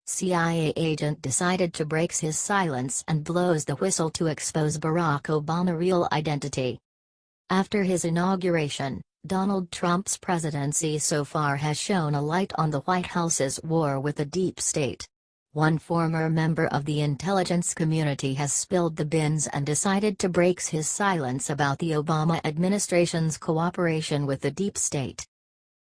CIA agent decided to break his silence and blows the whistle to expose Barack Obama's real identity. After his inauguration, Donald Trump's presidency so far has shone a light on the White House's war with the deep state. One former member of the intelligence community has spilled the beans and decided to break his silence about the Obama administration's cooperation with the deep state.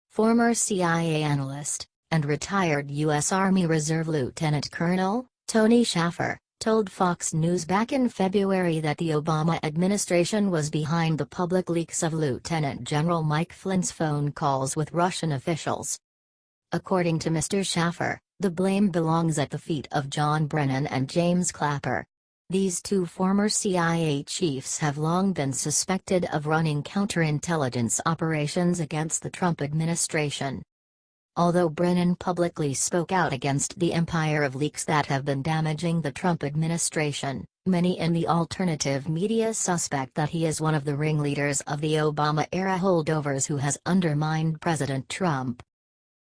Former CIA analyst, and retired U.S. Army Reserve Lieutenant Colonel, Tony Shaffer, told Fox News back in February that the Obama administration was behind the public leaks of Lieutenant General Mike Flynn's phone calls with Russian officials. According to Mr. Shaffer, the blame belongs at the feet of John Brennan and James Clapper. These two former CIA chiefs have long been suspected of running counterintelligence operations against the Trump administration. Although Brennan publicly spoke out against the empire of leaks that have been damaging the Trump administration, many in the alternative media suspect that he is one of the ringleaders of the Obama-era holdovers who has undermined President Trump.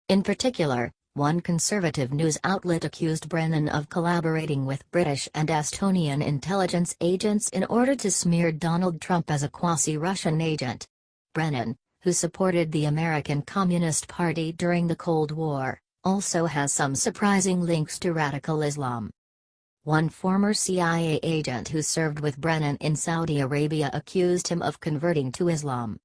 In particular, one conservative news outlet accused Brennan of collaborating with British and Estonian intelligence agents in order to smear Donald Trump as a quasi-Russian agent. Brennan, who supported the American Communist Party during the Cold War, also has some surprising links to radical Islam. One former CIA agent who served with Brennan in Saudi Arabia accused him of converting to Islam.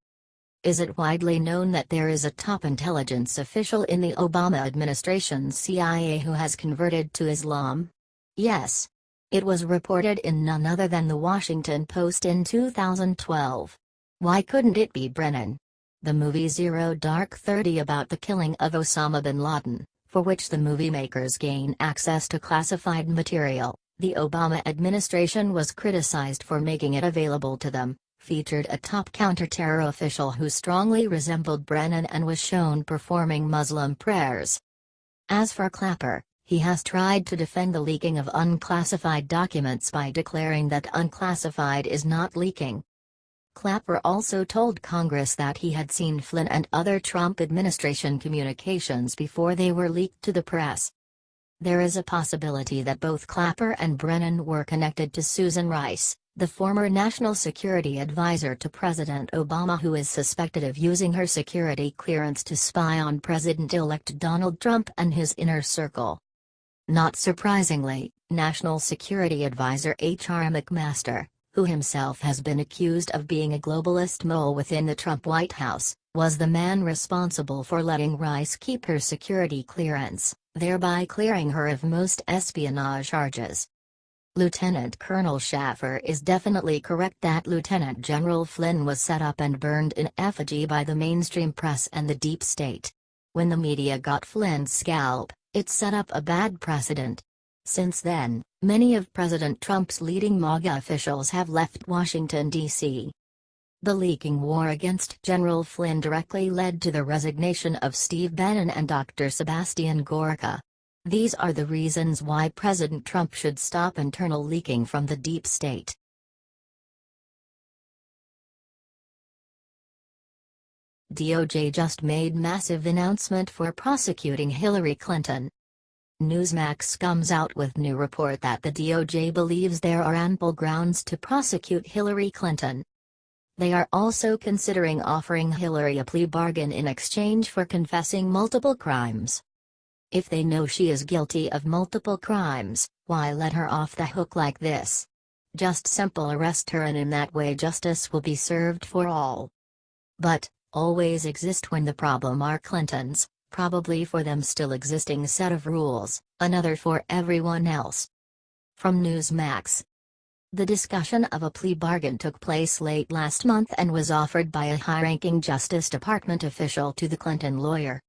Is it widely known that there is a top intelligence official in the Obama administration's CIA who has converted to Islam? Yes. It was reported in none other than The Washington Post in 2012. Why couldn't it be Brennan? The movie Zero Dark 30 about the killing of Osama bin Laden, for which the movie makers gain access to classified material, the Obama administration was criticized for making it available to them, featured a top counter-terror official who strongly resembled Brennan and was shown performing Muslim prayers. As for Clapper, he has tried to defend the leaking of unclassified documents by declaring that unclassified is not leaking. Clapper also told Congress that he had seen Flynn and other Trump administration communications before they were leaked to the press. There is a possibility that both Clapper and Brennan were connected to Susan Rice, the former national security advisor to President Obama, who is suspected of using her security clearance to spy on President-elect Donald Trump and his inner circle. Not surprisingly, National Security Advisor H.R. McMaster, who himself has been accused of being a globalist mole within the Trump White House, was the man responsible for letting Rice keep her security clearance, thereby clearing her of most espionage charges. Lieutenant Colonel Shaffer is definitely correct that Lieutenant General Flynn was set up and burned in effigy by the mainstream press and the deep state. When the media got Flynn's scalp, it set up a bad precedent. Since then, many of President Trump's leading MAGA officials have left Washington, D.C. The leaking war against General Flynn directly led to the resignation of Steve Bannon and Dr. Sebastian Gorka. These are the reasons why President Trump should stop internal leaking from the deep state. DOJ just made massive announcement for prosecuting Hillary Clinton. Newsmax comes out with new report that the DOJ believes there are ample grounds to prosecute Hillary Clinton. They are also considering offering Hillary a plea bargain in exchange for confessing multiple crimes. If they know she is guilty of multiple crimes, why let her off the hook like this? Just simple arrest her, and in that way justice will be served for all. But, always exist when the problem are Clintons. Probably for them still existing set of rules, another for everyone else. From Newsmax. The discussion of a plea bargain took place late last month and was offered by a high-ranking Justice Department official to the Clinton lawyer.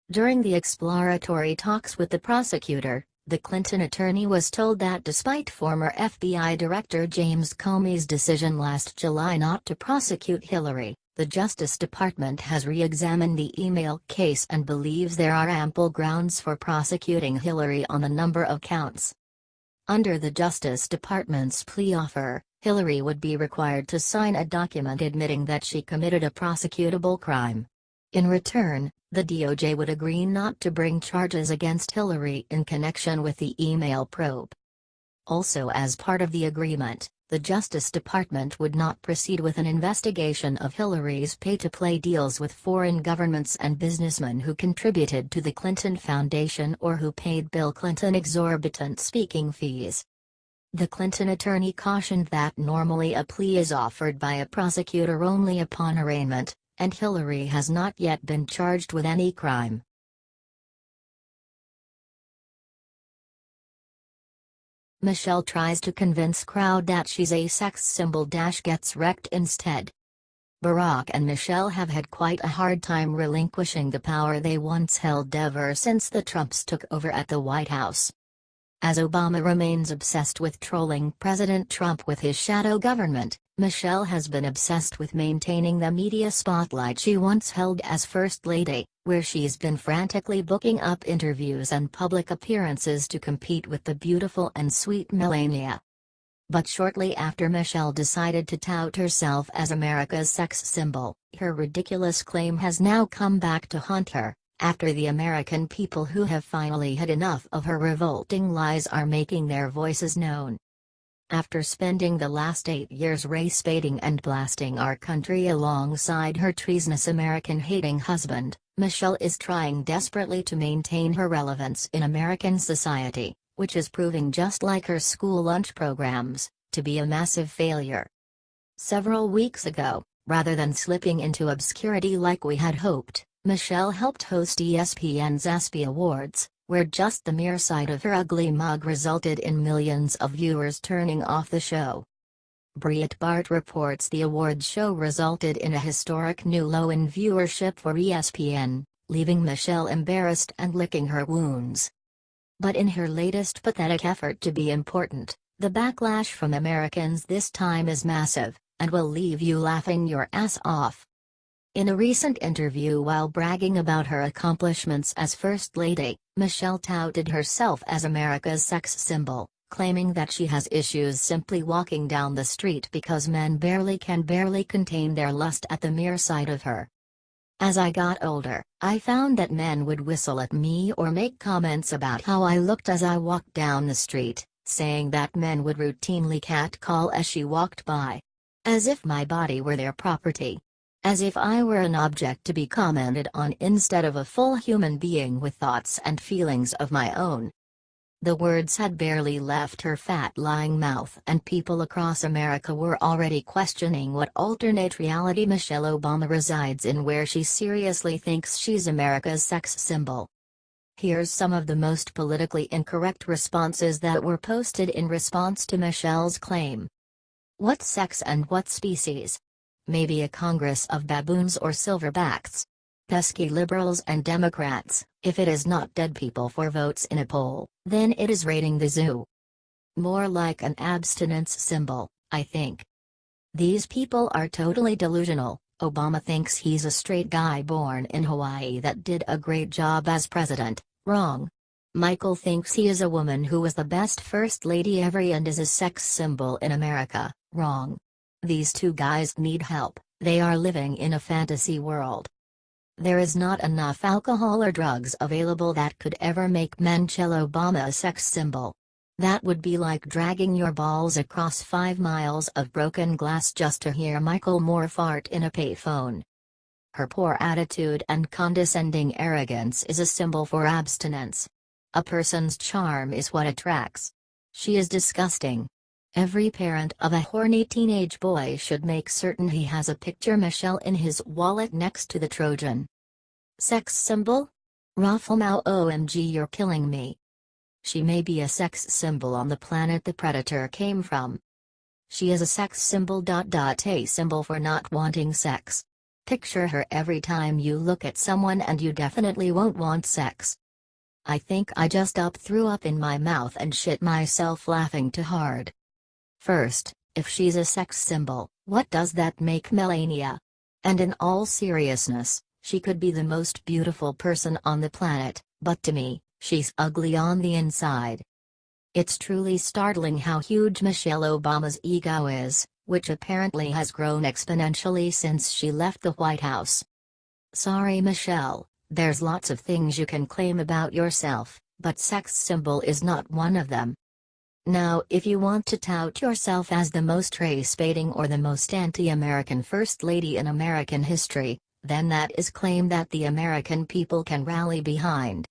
During the exploratory talks with the prosecutor, the Clinton attorney was told that despite former FBI Director James Comey's decision last July not to prosecute Hillary, the Justice Department has re-examined the email case and believes there are ample grounds for prosecuting Hillary on a number of counts. Under the Justice Department's plea offer, Hillary would be required to sign a document admitting that she committed a prosecutable crime. In return, The DOJ would agree not to bring charges against Hillary in connection with the email probe. Also, as part of the agreement, the Justice Department would not proceed with an investigation of Hillary's pay-to-play deals with foreign governments and businessmen who contributed to the Clinton Foundation or who paid Bill Clinton exorbitant speaking fees. The Clinton attorney cautioned that normally a plea is offered by a prosecutor only upon arraignment, and Hillary has not yet been charged with any crime. Michelle tries to convince crowd that she's a sex symbol - gets wrecked instead. Barack and Michelle have had quite a hard time relinquishing the power they once held ever since the Trumps took over at the White House. As Obama remains obsessed with trolling President Trump with his shadow government, Michelle has been obsessed with maintaining the media spotlight she once held as First Lady, where she's been frantically booking up interviews and public appearances to compete with the beautiful and sweet Melania. But shortly after Michelle decided to tout herself as America's sex symbol, her ridiculous claim has now come back to haunt her, after the American people who have finally had enough of her revolting lies are making their voices known. After spending the last 8 years race-baiting and blasting our country alongside her treasonous American-hating husband, Michelle is trying desperately to maintain her relevance in American society, which is proving, just like her school lunch programs, to be a massive failure. Several weeks ago, rather than slipping into obscurity like we had hoped, Michelle helped host ESPN's ESPY Awards, where just the mere sight of her ugly mug resulted in millions of viewers turning off the show. Breitbart reports the awards show resulted in a historic new low in viewership for ESPN, leaving Michelle embarrassed and licking her wounds. But in her latest pathetic effort to be important, the backlash from Americans this time is massive, and will leave you laughing your ass off. In a recent interview while bragging about her accomplishments as First Lady, Michelle touted herself as America's sex symbol, claiming that she has issues simply walking down the street because men can barely contain their lust at the mere sight of her. As I got older, I found that men would whistle at me or make comments about how I looked as I walked down the street, saying that men would routinely catcall as she walked by. As if my body were their property. As if I were an object to be commented on instead of a full human being with thoughts and feelings of my own. The words had barely left her fat lying mouth and people across America were already questioning what alternate reality Michelle Obama resides in, where she seriously thinks she's America's sex symbol. Here's some of the most politically incorrect responses that were posted in response to Michelle's claim. What sex and what species? Maybe a congress of baboons or silverbacks. Pesky liberals and Democrats, if it is not dead people for votes in a poll, then it is raiding the zoo. More like an abstinence symbol, I think. These people are totally delusional. Obama thinks he's a straight guy born in Hawaii that did a great job as president, wrong. Michael thinks he is a woman who was the best first lady ever and is a sex symbol in America, wrong. These two guys need help, they are living in a fantasy world. There is not enough alcohol or drugs available that could ever make Michelle Obama a sex symbol. That would be like dragging your balls across 5 miles of broken glass just to hear Michael Moore fart in a payphone. Her poor attitude and condescending arrogance is a symbol for abstinence. A person's charm is what attracts. She is disgusting. Every parent of a horny teenage boy should make certain he has a picture Michelle in his wallet next to the Trojan. Sex symbol? Rafflemau, OMG, you're killing me. She may be a sex symbol on the planet the predator came from. She is a sex symbol. A symbol for not wanting sex. Picture her every time you look at someone and you definitely won't want sex. I think I just threw up in my mouth and shit myself laughing too hard. First, if she's a sex symbol, what does that make Melania? And in all seriousness, she could be the most beautiful person on the planet, but to me, she's ugly on the inside. It's truly startling how huge Michelle Obama's ego is, which apparently has grown exponentially since she left the White House. Sorry Michelle, There's lots of things you can claim about yourself, but sex symbol is not one of them. Now, if you want to tout yourself as the most race-baiting or the most anti-American First Lady in American history, then that is claim that the American people can rally behind.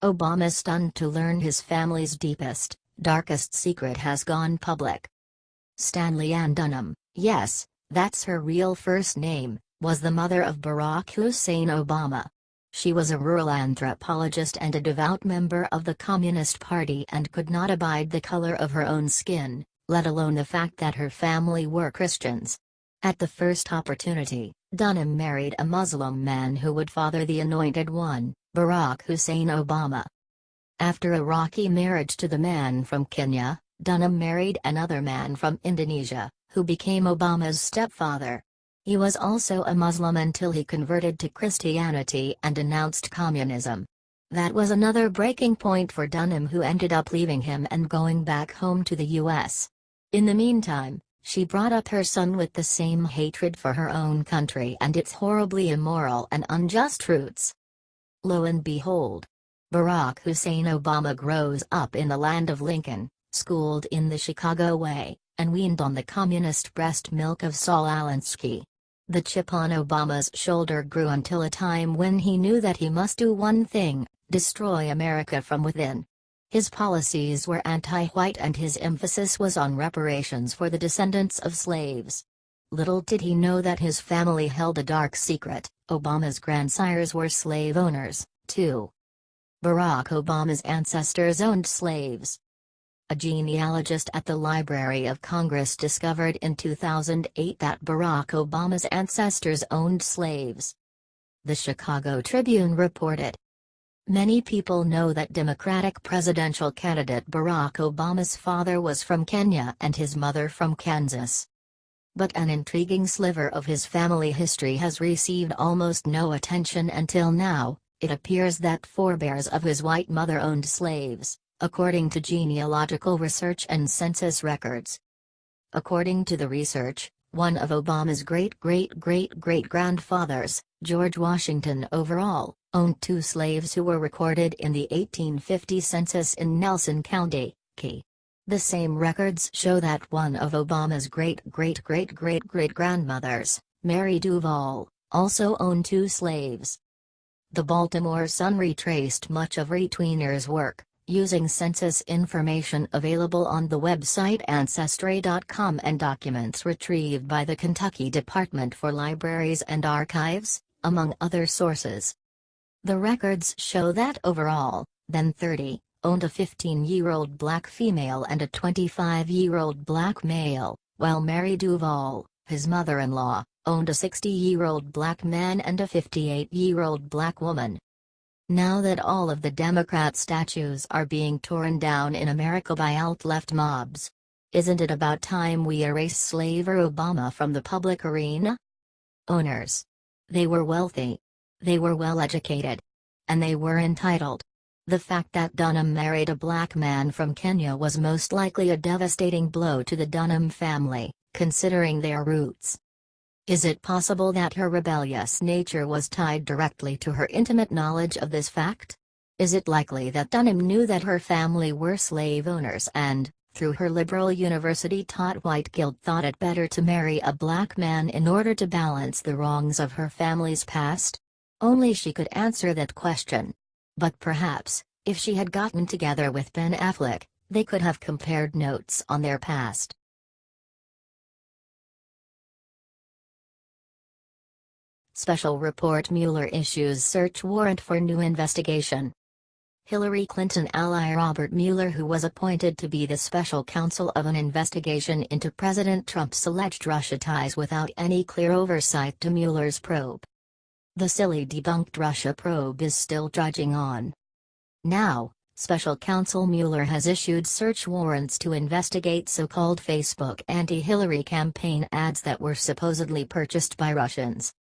Obama stunned to learn his family's deepest, darkest secret has gone public. Stanley Ann Dunham, yes, that's her real first name, was the mother of Barack Hussein Obama. She was a rural anthropologist and a devout member of the Communist Party and could not abide the color of her own skin, let alone the fact that her family were Christians. At the first opportunity, Dunham married a Muslim man who would father the Anointed One, Barack Hussein Obama. After a rocky marriage to the man from Kenya, Dunham married another man from Indonesia, who became Obama's stepfather. He was also a Muslim until he converted to Christianity and denounced communism. That was another breaking point for Dunham, who ended up leaving him and going back home to the U.S. In the meantime, she brought up her son with the same hatred for her own country and its horribly immoral and unjust roots. Lo and behold, Barack Hussein Obama grows up in the land of Lincoln, schooled in the Chicago way, and weaned on the communist breast milk of Saul Alinsky. The chip on Obama's shoulder grew until a time when he knew that he must do one thing: destroy America from within. His policies were anti-white and his emphasis was on reparations for the descendants of slaves. Little did he know that his family held a dark secret: Obama's grandsires were slave owners, too. Barack Obama's ancestors owned slaves. A genealogist at the Library of Congress discovered in 2008 that Barack Obama's ancestors owned slaves. The Chicago Tribune reported. Many people know that Democratic presidential candidate Barack Obama's father was from Kenya and his mother from Kansas. But an intriguing sliver of his family history has received almost no attention until now. It appears that forebears of his white mother owned slaves, according to genealogical research and census records. According to the research, one of Obama's great-great-great-great-grandfathers, George Washington Overall, owned 2 slaves who were recorded in the 1850 census in Nelson County, Kentucky. The same records show that one of Obama's great-great-great-great-great-grandmothers, Mary Duval, also owned 2 slaves. The Baltimore Sun retraced much of Retweener's work, using census information available on the website Ancestry.com and documents retrieved by the Kentucky Department for Libraries and Archives, among other sources. The records show that Overall, then 30, owned a 15-year-old black female and a 25-year-old black male, while Mary Duval, his mother-in-law, owned a 60-year-old black man and a 58-year-old black woman. Now that all of the Democrat statues are being torn down in America by alt-left mobs, isn't it about time we erase slaver Obama from the public arena? Owners. They were wealthy. They were well-educated. And they were entitled. The fact that Dunham married a black man from Kenya was most likely a devastating blow to the Dunham family, considering their roots. Is it possible that her rebellious nature was tied directly to her intimate knowledge of this fact? Is it likely that Dunham knew that her family were slave owners and, through her liberal university-taught white guilt, thought it better to marry a black man in order to balance the wrongs of her family's past? Only she could answer that question. But perhaps, if she had gotten together with Ben Affleck, they could have compared notes on their past. Special Report: Mueller issues search warrant for new investigation. Hillary Clinton ally Robert Mueller, who was appointed to be the special counsel of an investigation into President Trump's alleged Russia ties without any clear oversight to Mueller's probe. The silly debunked Russia probe is still trudging on. Now, special counsel Mueller has issued search warrants to investigate so-called Facebook anti-Hillary campaign ads that were supposedly purchased by Russians.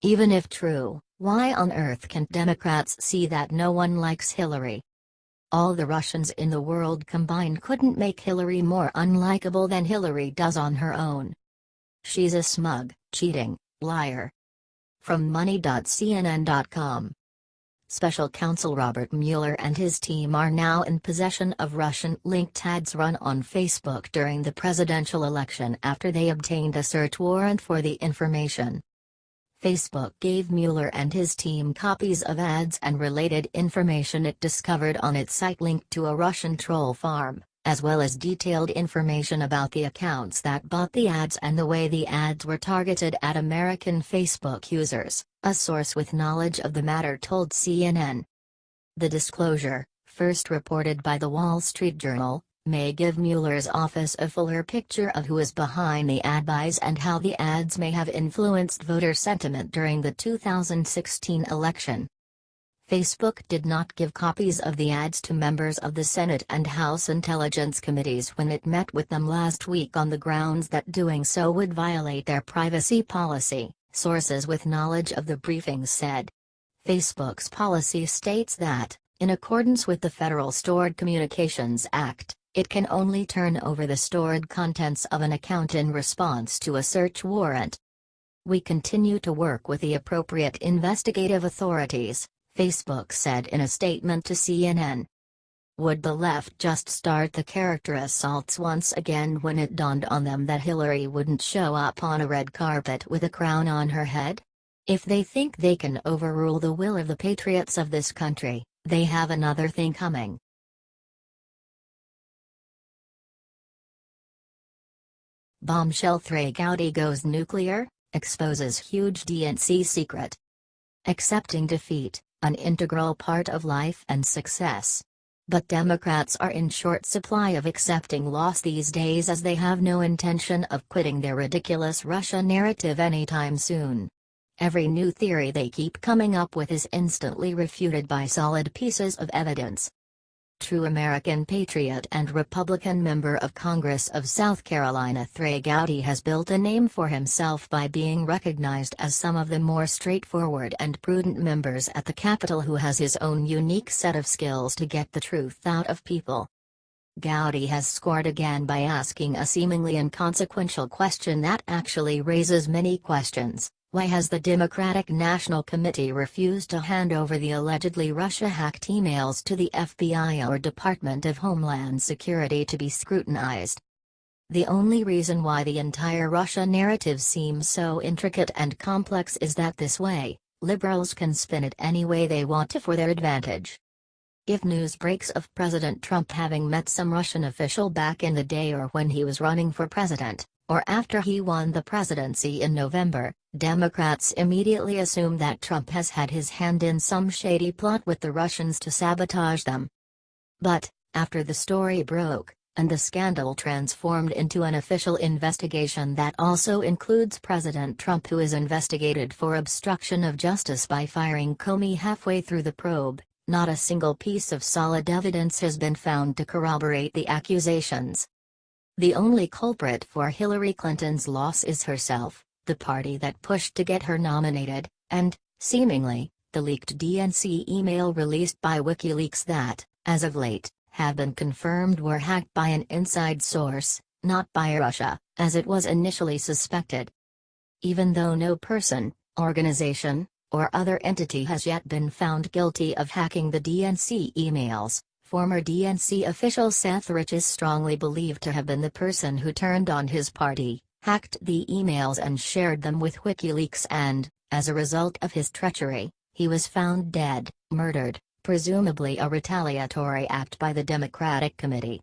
Even if true, why on earth can't Democrats see that no one likes Hillary? All the Russians in the world combined couldn't make Hillary more unlikable than Hillary does on her own. She's a smug, cheating liar. From money.cnn.com. Special counsel Robert Mueller and his team are now in possession of Russian-linked ads run on Facebook during the presidential election after they obtained a search warrant for the information. Facebook gave Mueller and his team copies of ads and related information it discovered on its site linked to a Russian troll farm, as well as detailed information about the accounts that bought the ads and the way the ads were targeted at American Facebook users, a source with knowledge of the matter told CNN. The disclosure, first reported by The Wall Street Journal, may give Mueller's office a fuller picture of who is behind the ad buys and how the ads may have influenced voter sentiment during the 2016 election. Facebook did not give copies of the ads to members of the Senate and House Intelligence Committees when it met with them last week on the grounds that doing so would violate their privacy policy, sources with knowledge of the briefings said. Facebook's policy states that, in accordance with the Federal Stored Communications Act, it can only turn over the stored contents of an account in response to a search warrant. "We continue to work with the appropriate investigative authorities," Facebook said in a statement to CNN. Would the left just start the character assaults once again when it dawned on them that Hillary wouldn't show up on a red carpet with a crown on her head? If they think they can overrule the will of the patriots of this country, they have another thing coming. Bombshell Gowdy goes nuclear, exposes huge DNC secret. Accepting defeat, an integral part of life and success. But Democrats are in short supply of accepting loss these days as they have no intention of quitting their ridiculous Russia narrative anytime soon. Every new theory they keep coming up with is instantly refuted by solid pieces of evidence. True American patriot and Republican member of Congress of South Carolina Gowdy has built a name for himself by being recognized as some of the more straightforward and prudent members at the Capitol who has his own unique set of skills to get the truth out of people. Gowdy has scored again by asking a seemingly inconsequential question that actually raises many questions. Why has the Democratic National Committee refused to hand over the allegedly Russia-hacked emails to the FBI or Department of Homeland Security to be scrutinized? The only reason why the entire Russia narrative seems so intricate and complex is that this way, liberals can spin it any way they want to for their advantage. If news breaks of President Trump having met some Russian official back in the day or when he was running for president, or after he won the presidency in November, Democrats immediately assume that Trump has had his hand in some shady plot with the Russians to sabotage them. But, after the story broke, and the scandal transformed into an official investigation that also includes President Trump, who is investigated for obstruction of justice by firing Comey halfway through the probe, not a single piece of solid evidence has been found to corroborate the accusations. The only culprit for Hillary Clinton's loss is herself, the party that pushed to get her nominated, and, seemingly, the leaked DNC email released by WikiLeaks that, as of late, have been confirmed were hacked by an inside source, not by Russia, as it was initially suspected. Even though no person, organization, or other entity has yet been found guilty of hacking the DNC emails, former DNC official Seth Rich is strongly believed to have been the person who turned on his party, hacked the emails and shared them with WikiLeaks and, as a result of his treachery, he was found dead, murdered, presumably a retaliatory act by the Democratic Committee.